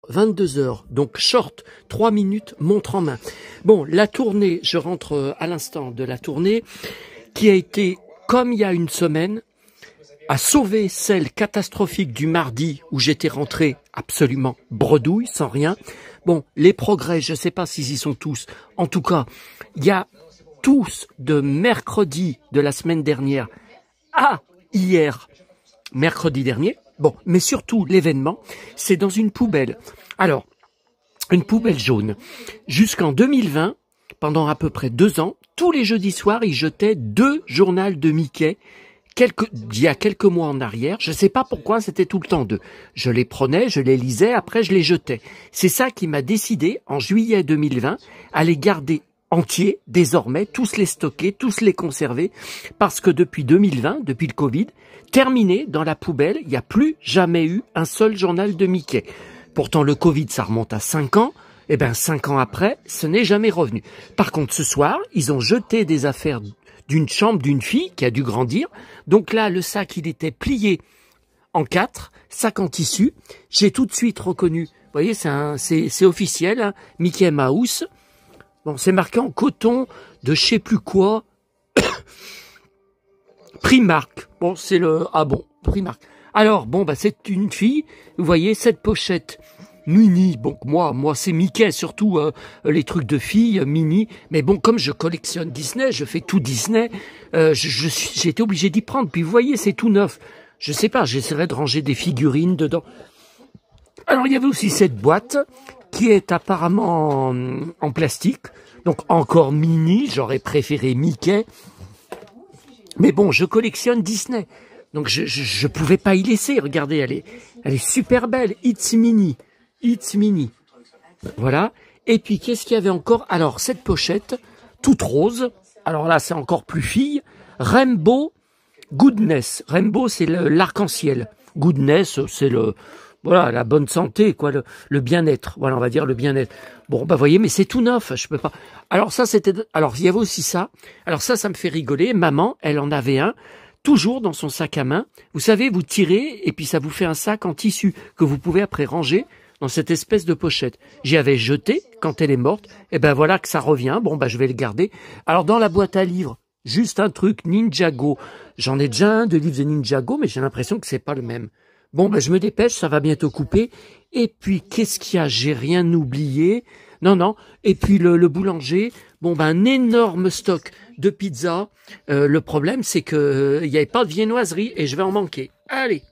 22 heures, donc short, 3 minutes, montre en main. Bon, la tournée, je rentre à l'instant de la tournée, qui a été, comme il y a une semaine, à sauver celle catastrophique du mardi où j'étais rentré absolument bredouille, sans rien. Bon, les progrès, je ne sais pas s'ils y sont tous. En tout cas, il y a tous de mercredi de la semaine dernière à hier, mercredi dernier. Bon, mais surtout l'événement, c'est dans une poubelle. Alors, une poubelle jaune. Jusqu'en 2020, pendant à peu près 2 ans, tous les jeudis soirs, ils jetaient 2 journaux de Mickey. Il y a quelques mois en arrière, je ne sais pas pourquoi, c'était tout le temps 2. Je les prenais, je les lisais, après je les jetais. C'est ça qui m'a décidé, en juillet 2020, à les garder entiers, désormais, tous les stocker, tous les conserver, parce que depuis 2020, depuis le Covid, terminé dans la poubelle, il n'y a plus jamais eu un seul journal de Mickey. Pourtant, le Covid, ça remonte à 5 ans. Eh bien, 5 ans après, ce n'est jamais revenu. Par contre, ce soir, ils ont jeté des affaires d'une chambre d'une fille qui a dû grandir. Donc là, le sac, il était plié en 4, sac en tissu. J'ai tout de suite reconnu, vous voyez, c'est officiel, hein, Mickey Mouse. Bon, c'est marqué en coton de je sais plus quoi. Primark. Bon, c'est le... Ah bon, Primark. Alors, bon, bah c'est une fille, vous voyez, cette pochette mini, bon, moi c'est Mickey, surtout les trucs de filles, mini, mais bon, comme je collectionne Disney, je fais tout Disney, j'ai été obligé d'y prendre, puis vous voyez, c'est tout neuf, je sais pas, j'essaierai de ranger des figurines dedans. Alors, il y avait aussi cette boîte, qui est apparemment en plastique, donc encore mini, j'aurais préféré Mickey, mais bon, je collectionne Disney, donc je pouvais pas y laisser, regardez, elle est super belle, It's Mini. It's Mini. Voilà. Et puis, qu'est-ce qu'il y avait encore? Alors, cette pochette, toute rose. Alors là, c'est encore plus fille. Rainbow Goodness. Rainbow, c'est l'arc-en-ciel. Goodness, c'est voilà, la bonne santé, quoi, le bien-être. Voilà, on va dire le bien-être. Bon, bah, voyez, mais c'est tout neuf. Je peux pas. Alors, alors, il y avait aussi ça. Alors, ça me fait rigoler. Maman, elle en avait un. Toujours dans son sac à main. Vous savez, vous tirez et puis ça vous fait un sac en tissu que vous pouvez après ranger dans cette espèce de pochette. J'y avais jeté quand elle est morte. Et ben voilà que ça revient. Bon, bah je vais le garder. Alors dans la boîte à livres, juste un truc Ninjago. J'en ai déjà un de livres de Ninjago, mais j'ai l'impression que c'est pas le même. Bon, bah je me dépêche, ça va bientôt couper. Et puis qu'est-ce qu'il y a? J'ai rien oublié. Non. Et puis le boulanger, bon, ben un énorme stock de pizza. Le problème, c'est que il n'y avait pas de viennoiserie et je vais en manquer. Allez.